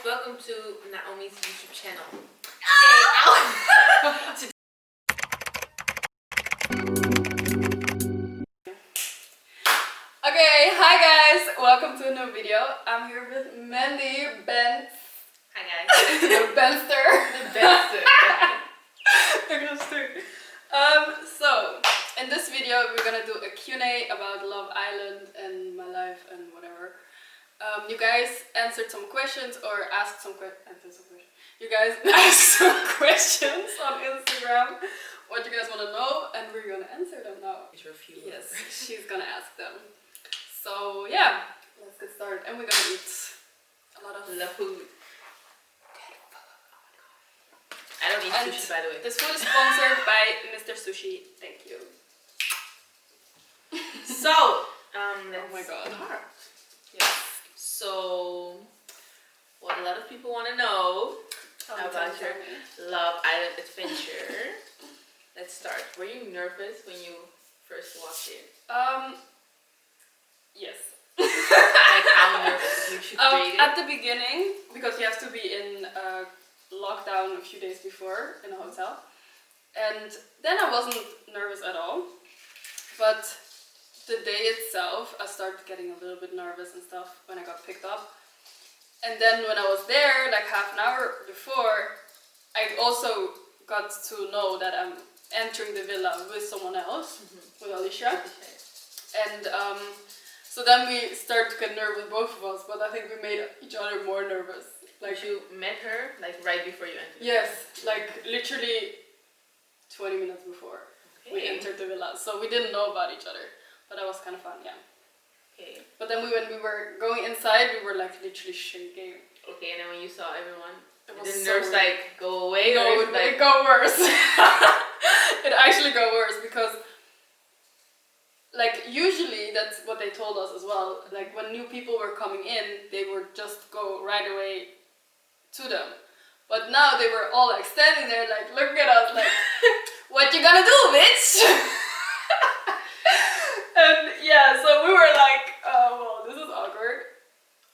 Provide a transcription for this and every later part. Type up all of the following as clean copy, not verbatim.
welcome to Naomi's YouTube channel. Okay, hi guys, welcome to a new video. I'm here with Mandy, Ben. Hi guys. The Benster. The Benster. So, in this video we're gonna do a Q&A about Love Island and my life and whatever. You guys answered some questions or asked some questions. You guys asked some questions on Instagram. What you guys want to know, and we're gonna answer them now. Yes, she's gonna ask them. So yeah, let's get started, and we're gonna eat a lot of food. I don't eat sushi, by the way. This food is sponsored by Mr. Sushi. Thank you. So, oh my god. Yes. So, what a lot of people want to know about your Love Island adventure. Let's start. Were you nervous when you first walked in? Yes. Like how nervous you should rate it? At the beginning, because you have to be in lockdown a few days before in a hotel, and then I wasn't nervous at all. But the day itself, I started getting a little bit nervous and stuff when I got picked up. And then when I was there, like half an hour before, I also got to know that I'm entering the villa with someone else, with Alicia. And so then we started to get nervous, both of us, but I think we made each other more nervous. Like you met her like right before you entered? Yes, like literally 20 minutes before we entered the villa. So we didn't know about each other, but that was kind of fun, yeah. Okay. But then when we were going inside, we were like literally shaking. Okay, and then when you saw everyone, it was did the so nerves like go away? No, or it got worse. It actually got worse because like usually that's what they told us as well. Like when new people were coming in, they would just go right away to them. But now they were all like standing there like looking at us like, what you gonna do, bitch? And yeah, so we were like, well, this is awkward.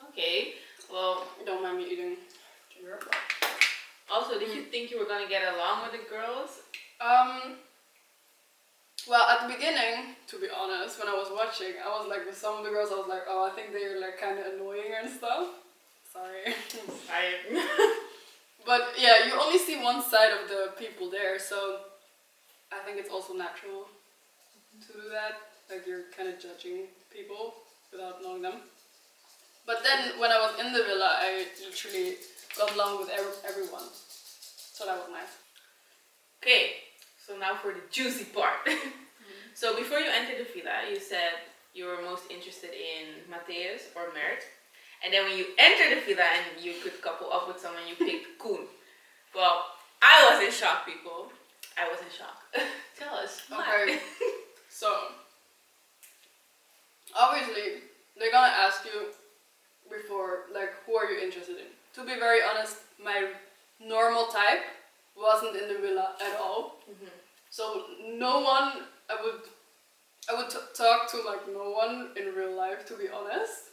Okay, well, don't mind me eating ginger. Also, did you think you were gonna get along with the girls? Well, at the beginning, to be honest, when I was watching, I was like with some of the girls, I was like, oh, I think they're like kind of annoying and stuff. Sorry. But yeah, you only see one side of the people there, so I think it's also natural to do that. Like you're kind of judging people without knowing them. But then when I was in the villa, I literally got along with everyone. So that was nice. Okay, so now for the juicy part. So before you entered the villa, you said you were most interested in Matthias or Mert. And then when you entered the villa and you could couple up with someone, you picked Koen. Well, I was in shock, people. I was in shock. Tell us. Okay. So, obviously, they're gonna ask you before, like, who are you interested in? To be very honest, my normal type wasn't in the villa at all. So no one, I would talk to like no one in real life, to be honest.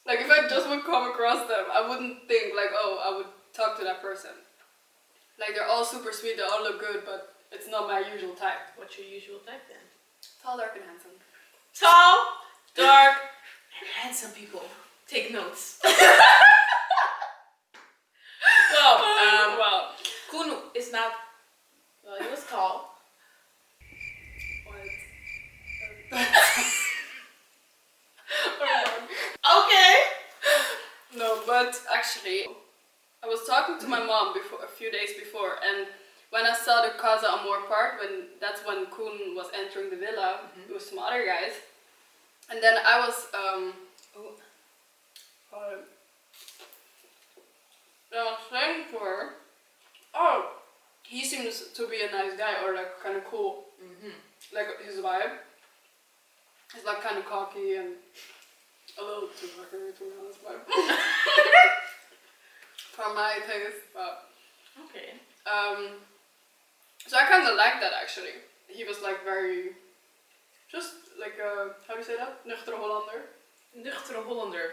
Like if I just would come across them, I wouldn't think like, oh, I would talk to that person. Like they're all super sweet, they all look good, but it's not my usual type. What's your usual type then? Tall, dark, and handsome. Tall, dark, and handsome people. Take notes. Well, Koen is not. Well, he was tall. Okay. No, but actually, I was talking to my mom a few days before, and when I saw the Casa Amor part, that's when Koen was entering the villa with some other guys, and then I was saying to her, oh, he seems to be a nice guy, or like kind of cool, like his vibe. He's like kind of cocky and a little too cocky, to be honest, but for my taste, but okay. So I kind of like that actually. He was like very, just like how do you say that? Nuchtere Hollander. Nuchtere Hollander.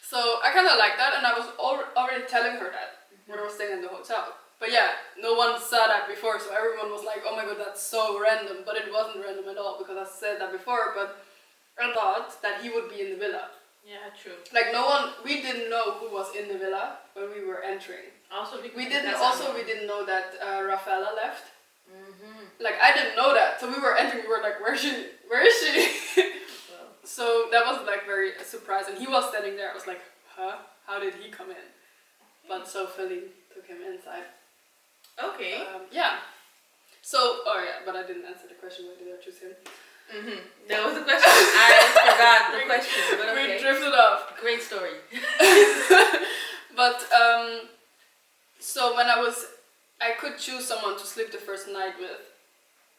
So I kind of like that, and I was already telling her that when I was staying in the hotel. But yeah, no one saw that before, so everyone was like, oh my god, that's so random. But it wasn't random at all, because I said that before, but I thought that he would be in the villa. Yeah, true. Like we didn't know who was in the villa when we were entering. Also because we didn't know that Rafaela left. Mm-hmm. Like I didn't know that, so we were entering. We were like, where is she? Well. So that was like very surprising. He was standing there. I was like, huh? How did he come in? But so Philly took him inside. Okay. Yeah. So, oh yeah, but I didn't answer the question. Why did I choose him? Mm-hmm. That was the question. I forgot the question. But okay. We drifted off. Great story. But so when I could choose someone to sleep the first night with,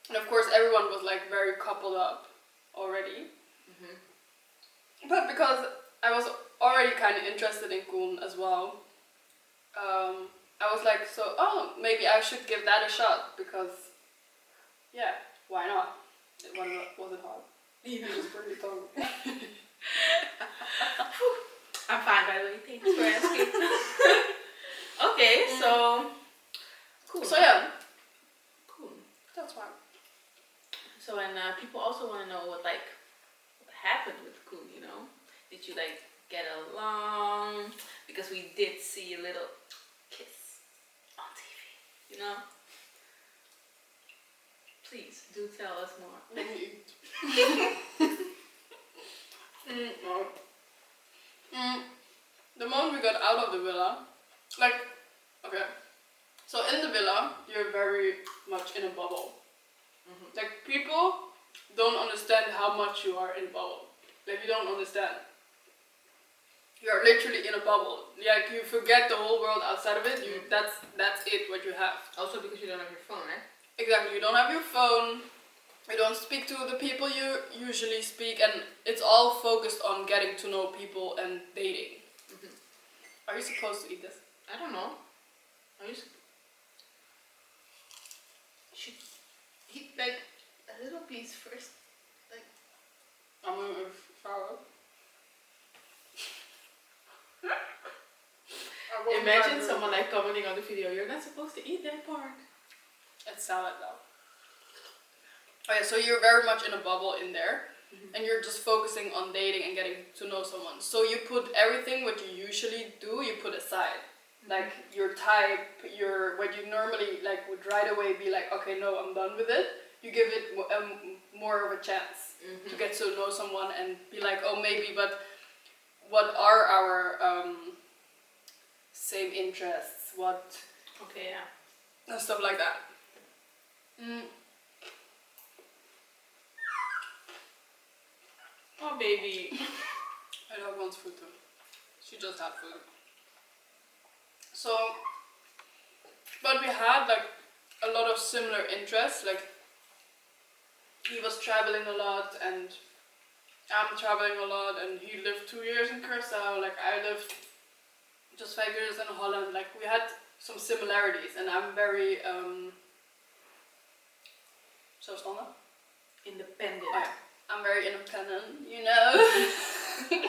and of course everyone was like very coupled up already. Mm-hmm. But because I was already kind of interested in Koen as well, I was like, maybe I should give that a shot, because yeah, why not? It wasn't hard. Yeah. It was pretty tongue. I'm fine, by the way. Thanks for asking. Okay, so cool. So yeah, Cool. that's fine. So and people also want to know what happened with Koen. You know, did you like get along? Because we did see a little kiss on TV. You know. Please do tell us more. The moment we got out of the villa, okay, so in the villa, you're very much in a bubble. Mm-hmm. Like, people don't understand how much you are in a bubble. Like, you don't understand. You're literally in a bubble. Like, you forget the whole world outside of it. That's it, what you have. Also because you don't have your phone, right? Exactly, you don't have your phone. You don't speak to the people you usually speak, and it's all focused on getting to know people and dating. Mm-hmm. Are you supposed to eat this? I don't know. You should eat like a little piece first. Like I'm gonna shower. Imagine someone like commenting on the video, you're not supposed to eat that part. It's salad though. Okay, so you're very much in a bubble in there, mm-hmm. and you're just focusing on dating and getting to know someone. So you put everything what you usually do, you put aside. Mm-hmm. Like your type, what you normally like would right away be like, okay, no, I'm done with it. You give it more of a chance, mm-hmm. to get to know someone and be like, oh, maybe, but what are our same interests? What? Okay, yeah. And stuff like that. Oh, baby. My dog wants food too. She just had food. So, but we had like a lot of similar interests. Like, he was traveling a lot, and I'm traveling a lot, and he lived 2 years in Curaçao. Like, I lived just 5 years in Holland. Like, we had some similarities, and I'm very zelfstandig? Independent. Oh, yeah. I'm very independent, you know. I'm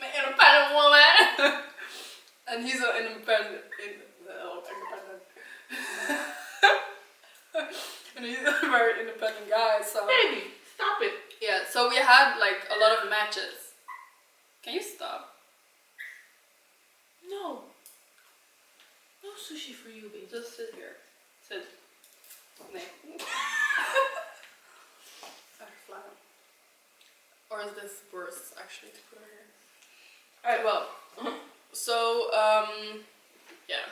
an independent woman. And he's an independent. And he's a very independent guy, so. Baby, stop it. Yeah, so we had like a lot of matches. Can you stop? No. No sushi for you, baby. Just sit here. Sit. Nee. Or is this worse actually to put her here? Alright, well, so yeah.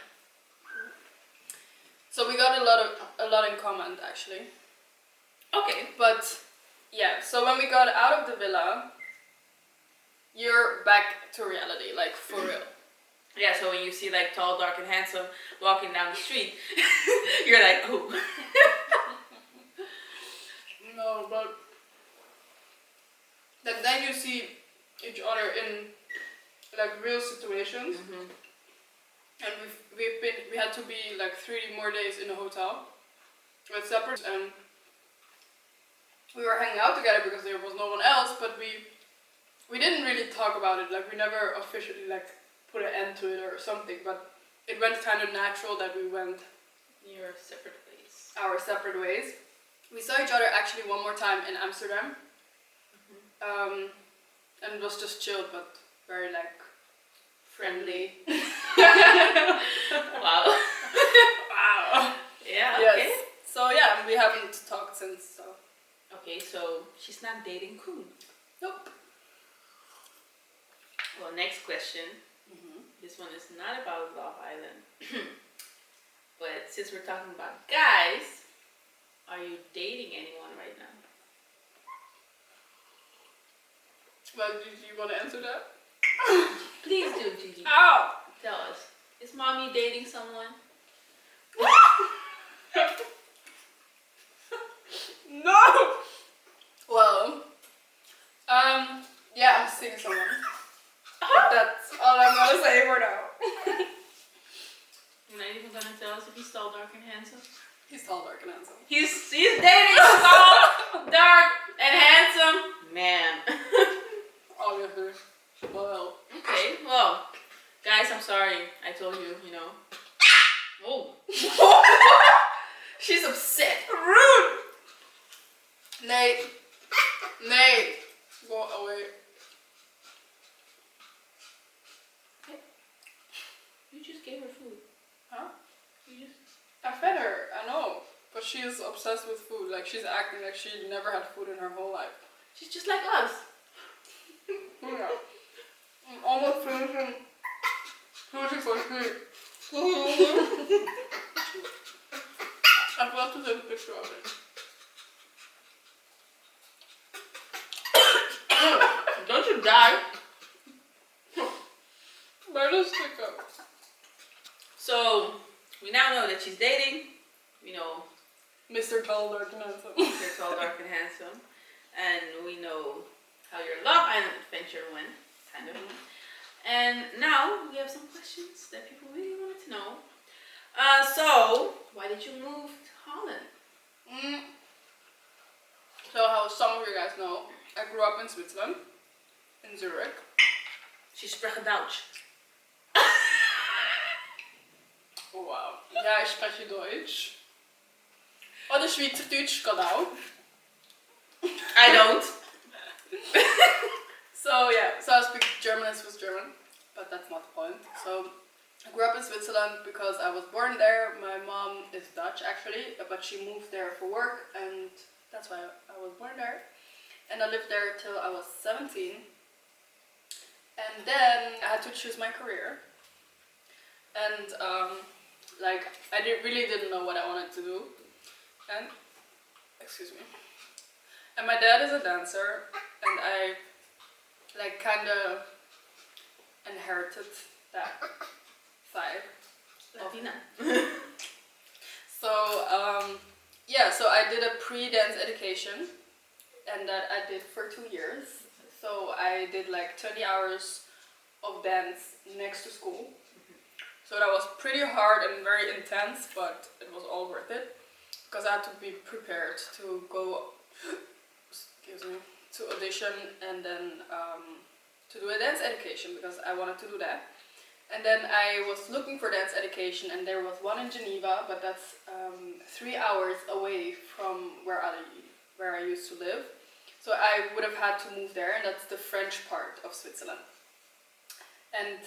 So we got a lot in common actually. Okay. But yeah, so when we got out of the villa, you're back to reality, like for real. Yeah, so when you see like tall, dark, and handsome walking down the street, you're like, oh. No, but like then you see each other in like real situations, mm-hmm. and we had to be like 3 more days in a hotel with separate, and we were hanging out together because there was no one else, but we we didn't really talk about it. Like we never officially like put an end to it or something. But it went kind of natural that we went Your separate ways. our separate ways. We saw each other actually one more time in Amsterdam. And it was just chilled, but very like friendly. Wow. Wow. Yeah. Yes. Okay. So yeah, we haven't talked since. So Okay, so she's not dating Koen. nope. Well, next question. This one is not about Love Island. But since we're talking about guys, are you dating anyone right now? Well, do you want to answer that? Please do, Gigi. Ow! Tell us. Is mommy dating someone? No! Well, yeah, I'm seeing someone. But that's all I'm gonna say for now. You're not even gonna tell us if he's tall, dark, and handsome? He's tall, dark, and handsome. He's dating a tall, dark, and handsome man. Obviously. Well. Okay, well, guys, I'm sorry. I told you, you know. Oh. She's upset. Rude! Nate. Nate. Go away. You just gave her food. Huh? You just... I fed her, I know. But she is obsessed with food. Like, she's acting like she never had food in her whole life. She's just like us. Yeah. I'm almost finishing sushi for free. I'd love to take a picture of it. Don't you die. Where does it go? So, we now know that she's dating. We know Mr. Tall, Dark, and Handsome. you're tall, dark, and handsome. And we know how your Love Island adventure went, kind of. And now we have some questions that people really wanted to know. So, why did you move to Holland? So, how some of you guys know, I grew up in Switzerland, in Zurich. She spreche Deutsch. Oh, wow. Ja, ich spreche Deutsch. Oder Schweizerdeutsch, geht auch. I don't. So yeah, so I speak German and Swiss German, but that's not the point. So I grew up in Switzerland because I was born there. My mom is Dutch actually, but she moved there for work, and that's why I was born there. And I lived there till I was 17. And then I had to choose my career. And like I really didn't know what I wanted to do. And excuse me. And my dad is a dancer, and I like kind of inherited that side. Latina. So yeah, so I did a pre-dance education, and that I did for 2 years. So I did like 20 hours of dance next to school. So that was pretty hard and very intense, but it was all worth it because I had to be prepared to go, excuse me, to audition and then to do a dance education because I wanted to do that. And then I was looking for dance education, and there was one in Geneva, but that's 3 hours away from where I used to live. So I would have had to move there, and that's the French part of Switzerland. And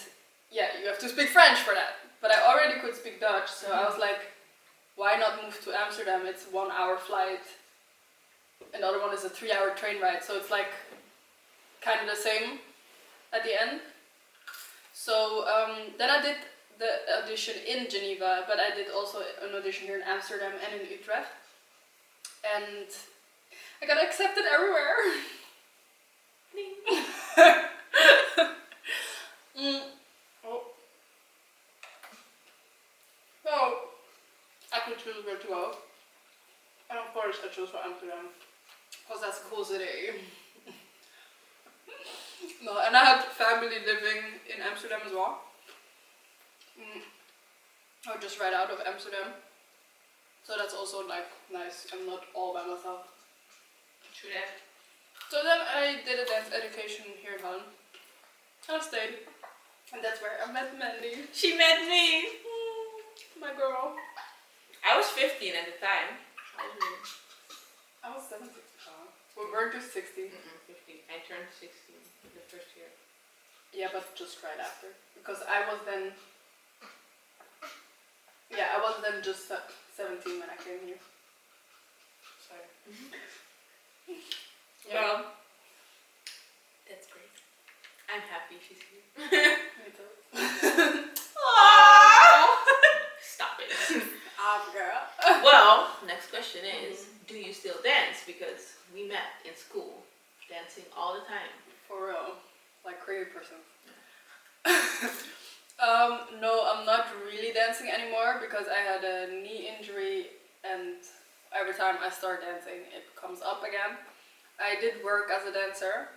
yeah, you have to speak French for that. But I already could speak Dutch, so I was like, why not move to Amsterdam? It's a 1 hour flight. Another one is a 3 hour train ride, so it's like kind of the same at the end. So then I did the audition in Geneva, but I did also an audition here in Amsterdam and in Utrecht. And I got accepted everywhere. Oh. So I could choose where to go. And of course I chose for Amsterdam, because that's a cool city. No, and I had family living in Amsterdam as well. Or just right out of Amsterdam. So that's also like nice. I'm not all by myself. True that. So then I did a dance education here in Holland. And I stayed. And that's where I met Mandy. She met me. My girl. I was 15 at the time. I was 17. We were just 16. 15. I turned 16 the first year. Yeah, but just right after. Because I was then... Yeah, I was then just 17 when I came here. Sorry. Well, that's great. I'm happy she's here. Me too. Stop it. Girl. Well, next question is, do you still dance? Because we met in school, dancing all the time. For real. Like crazy person. No, I'm not really dancing anymore because I had a knee injury and every time I start dancing it comes up again. I did work as a dancer,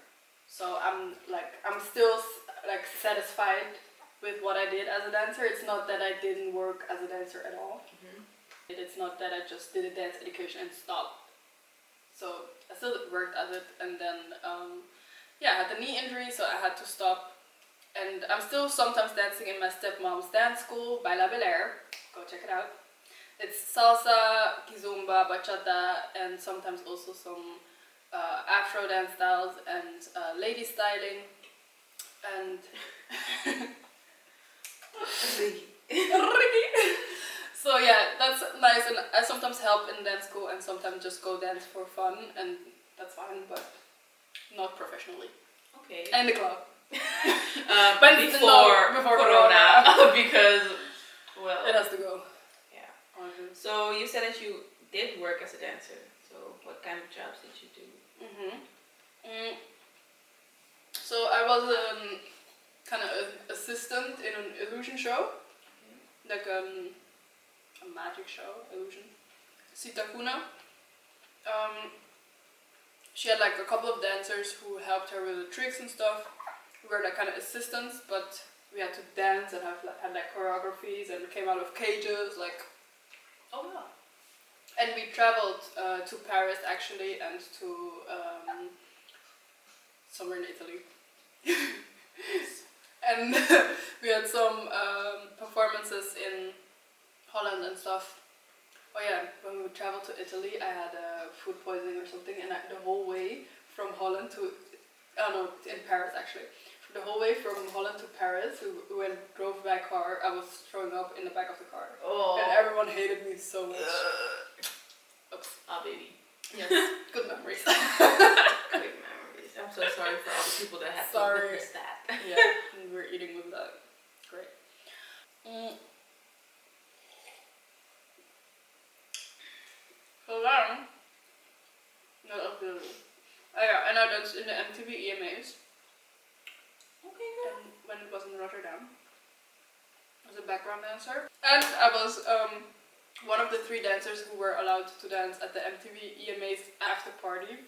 so I'm still like satisfied with what I did as a dancer. It's not that I didn't work as a dancer at all. It's not that I just did a dance education and stopped. So I still worked at it, and then I had the knee injury, so I had to stop. And I'm still sometimes dancing in my stepmom's dance school, Baila Bel Air. Go check it out. It's salsa, kizomba, bachata, and sometimes also some Afro dance styles and lady styling. And so yeah, that's nice. And I sometimes help in dance school and sometimes just go dance for fun, and that's fine, but not professionally. Okay. And the club. But before Corona, because, well, it has to go. Yeah. So you said that you did work as a dancer. So what kind of jobs did you do? So I was kind of an assistant in an illusion show, like a magic show, illusion. Sitakuna. She had like a couple of dancers who helped her with the tricks and stuff. We were like kind of assistants, but we had to dance and had like choreographies and came out of cages, like. Oh wow. And we traveled to Paris actually and to somewhere in Italy. And we had some performances in Holland and stuff. Oh yeah, when we traveled to Italy, I had food poisoning or something, and the whole way from Holland to, in Paris actually. The whole way from Holland to Paris, we drove by car, I was throwing up in the back of the car. Oh. And everyone hated me so much. Oops. Ah, baby. Yes, good memories. Great memories. I'm so sorry for all the people that had to witness that. Yeah, we were eating with that. Great. So then, and I danced in the MTV EMAs. Okay, girl. And when it was in Rotterdam, I was a background dancer. And I was one of the 3 dancers who were allowed to dance at the MTV EMAs after party.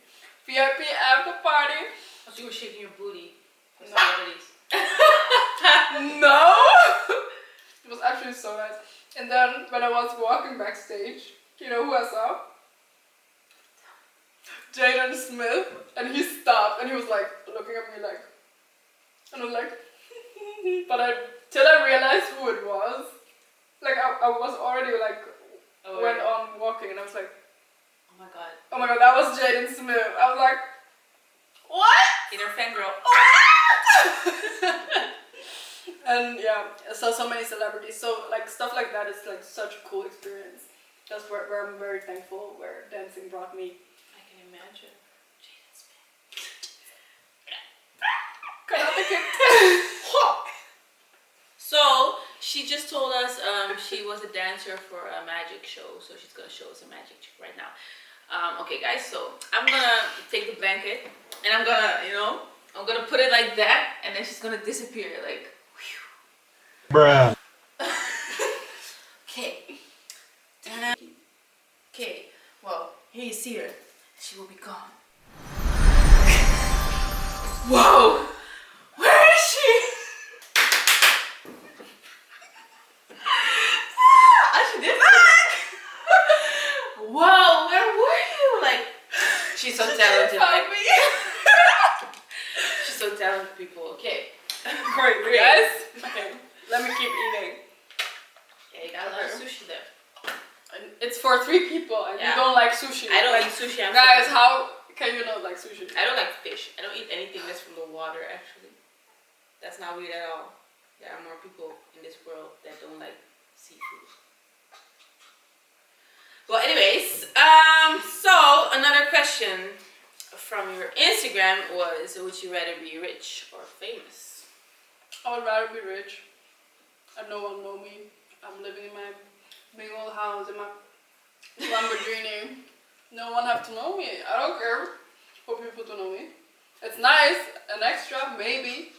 VIP after party. So you were shaking your booty for No. celebrities. No! It was actually so nice. And then when I was walking backstage, you know who I saw? Jaden Smith. And he stopped and he was like looking at me like, and I was like, but till I realized who it was, like I was already like, went on walking and I was like, oh my god. Oh my god, that was Jaden Smith. I was like, what? Inner fangirl. And yeah, so many celebrities. So like stuff like that is like such a cool experience. That's where I'm very thankful where dancing brought me. I can imagine. Jaden Smith. Karate Kid. So she just told us she was a dancer for a magic show, so she's gonna show us a magic trick right now. Okay guys, so I'm gonna take the blanket and I'm gonna put it like that, and then she's gonna disappear like whew. Bruh. Okay. Okay, well, here you see her. She will be gone. Whoa! Where is she? She did back! Whoa, where were you? Like, she's so talented. Like, people. Okay. Great, guys. Okay, let me keep eating. Yeah, you got a lot of sushi there. And it's for 3 people, and you Yeah. don't like sushi. I don't eat sushi. I'm Guys, sorry. how can you not like sushi? I don't like fish. I don't eat anything that's from the water, actually. That's not weird at all. There are more people in this world that don't like seafood. Well, anyways, so another question from your Instagram was, would you rather be rich or famous? I would rather be rich and no one know me. I'm living in my big old house in my Lamborghini. No one have to know me. I don't care for people to know me. It's nice, an extra, maybe.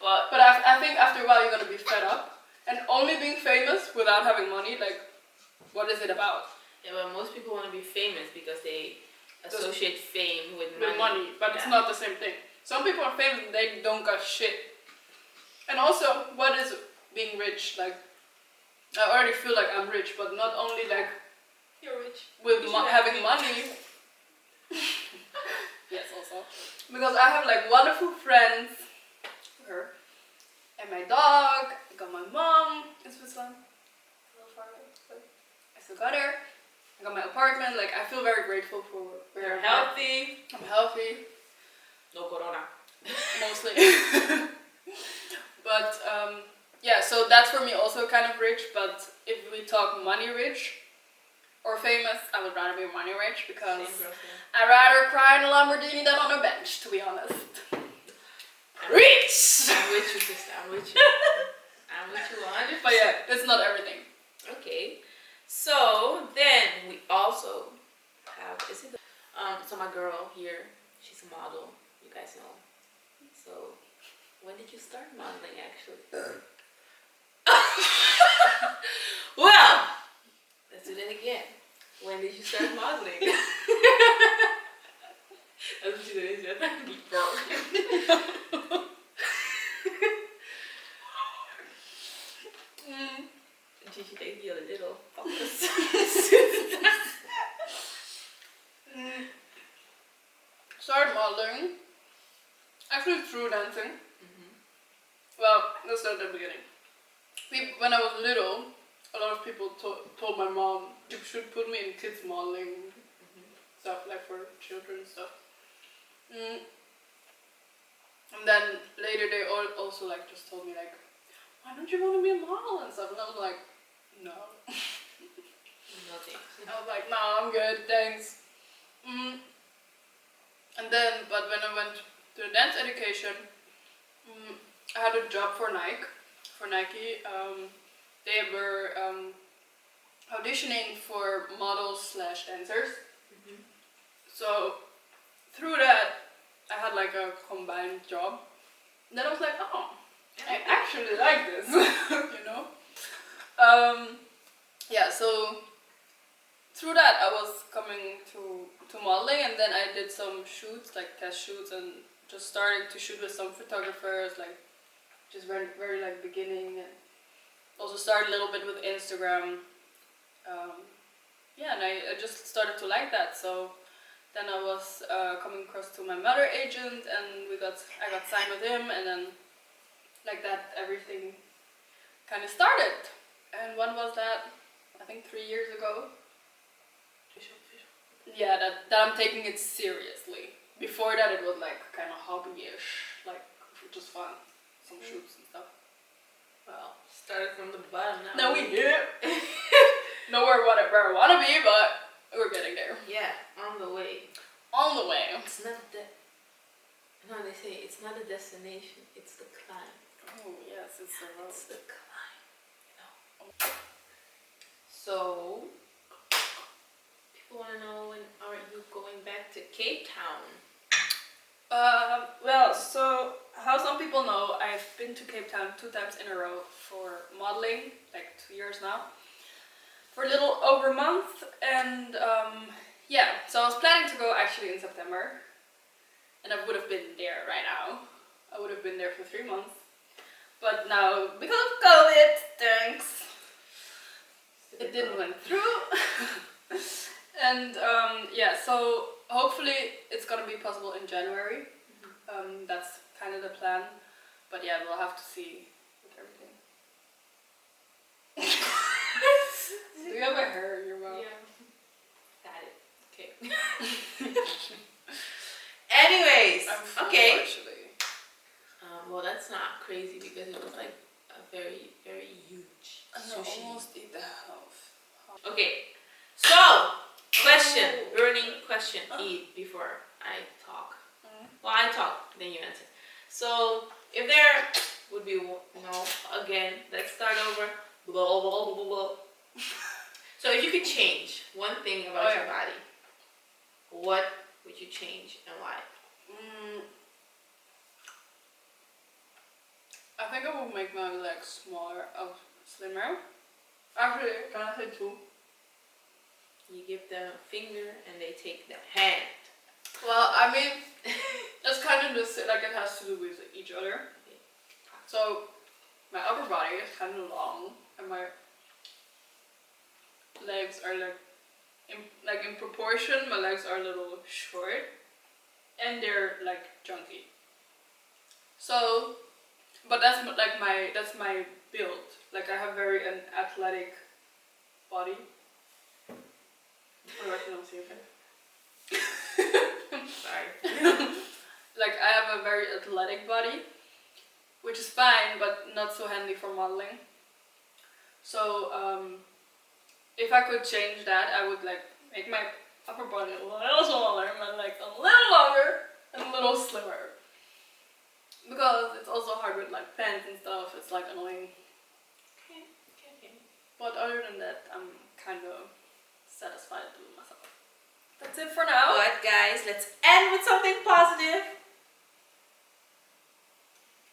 Well, But I think after a while you're gonna be fed up. And only being famous without having money, like, what is it about? yeah, but most people want to be famous because they associate fame with money. With money, but it's not the same thing. Some people are famous and they don't got shit. And also, what is being rich? Like, I already feel like I'm rich, but not only like You're rich. with You should having money. Yes, also because I have like wonderful friends, her, and my dog. I got my mom in Switzerland, a little far away, but I still got her. I got my apartment. Like I feel very grateful for where You're I'm healthy. I'm healthy, No corona. mostly. But yeah, so that's for me also kind of rich. But if we talk money rich or famous, I would rather be money rich because Same girl, yeah. I'd rather cry in a Lamborghini than on a bench, to be honest. Rich! I'm with you, sister. I'm with you. I'm with you 100%. But yeah, it's not everything. Okay. So then we also have, so my girl here, she's a model, you guys know. So when did you start modeling actually? Well, let's do that again. When did you start modeling? That's what you did, Gigi, thank you a little focus. Started modeling. Actually through dancing. Well, that's not the beginning. When I was little, a lot of people told my mom you should put me in kids modeling stuff, like for children stuff. And then later they also like just told me like, why don't you want to be a model and stuff? And I was like, no. No thanks. I was like, no, I'm good, thanks. And then, but when I went to the dance education, I had a job for Nike. They were auditioning for models / dancers. So through that, I had like a combined job. And then I was like, oh, I actually like this, you know. Yeah, so through that I was coming to modeling, and then I did some shoots, like test shoots, and just starting to shoot with some photographers, like just very like beginning, and also started a little bit with Instagram. Yeah, and I just started to like that. So then I was coming across to my mother agent, and I got signed with him, and then like that everything kind of started. And when was that? I think 3 years ago. Yeah, that I'm taking it seriously. Before that it was like kind of hobby-ish, like just fun, some shoots and stuff. Well, started from the bottom now. Now we here. Nowhere where I want to be, but we're getting there. Yeah, on the way. On the way. It's not they say it's not a destination, it's the climb. Oh yes, it's the road. It's the climb, you know. So, people want to know, when are you going back to Cape Town? Well, so how some people know, I've been to Cape Town 2 times in a row for modeling, like 2 years now, for a little over a month, and yeah, so I was planning to go actually in September, and I would have been there right now. I would have been there for 3 months, but now, because of COVID, thanks, it didn't went through. And yeah, so hopefully it's gonna be possible in January. That's kind of the plan. But yeah, we'll have to see with everything. Do you have a hair in your mouth? Yeah. Got it. Okay. Anyways, I'm full, okay. actually. Well, that's not crazy because it was like a very, very huge I sushi. almost eat the half. Okay. So, question, burning question. Eat before I talk. Well, I talk, then you answer. So, if there would be again, let's start over. Blah, blah, blah, blah. So, if you could change one thing about your body, what would you change and why? I think I will make my legs smaller, slimmer. Actually, can I say two? You give them a finger and they take the hand. Well, I mean, it's kind of just like it has to do with each other. So, my upper body is kind of long, and my legs are like in proportion. My legs are a little short, and they're like chunky. So, but that's my build. Like I have very an athletic body. Or I cannot see your face. Sorry. Like I have a very athletic body, which is fine, but not so handy for modeling. So if I could change that, I would like make my upper body a little smaller, my legs a little longer, and a little slimmer. Because it's also hard with like pants and stuff. It's like annoying. Okay. But other than that, I'm kind of satisfied with myself. That's it for now. But guys, let's end with something positive.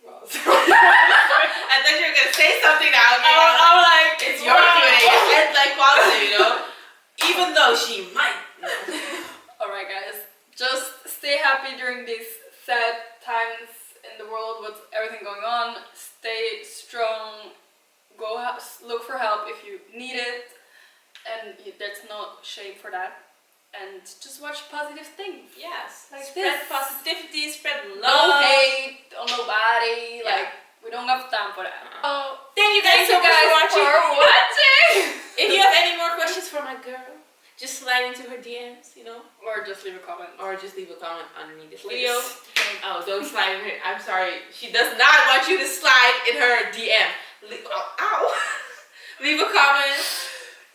Wow. I thought you were gonna say something now. Okay? I'm like, it's your Q&A. It's like positive, you know. Even though she might. Alright, guys, just stay happy during these sad times in the world with everything going on. Stay strong. Go look for help if you need it, and there's no shame for that. And just watch positive things. Yes. Like spread this. positivity, spread No love. hate on nobody. Yeah. Like we don't have time for that. Thank you guys so much for watching. If you have any more questions for my girl, just slide into her DMs, you know. Or just leave a comment. Or just leave a comment underneath this Please. video. Oh, don't slide in her. I'm sorry. She does not want you to slide in her DM. Ow. Leave a comment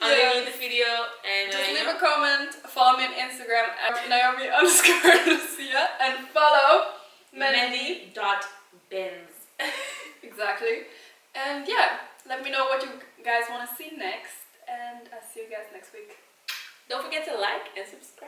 underneath the video. And just leave a comment. Follow me on Instagram at Naomi_Lucia and follow Mandy.Benz. Exactly. And yeah, let me know what you guys want to see next. And I'll see you guys next week. Don't forget to like and subscribe.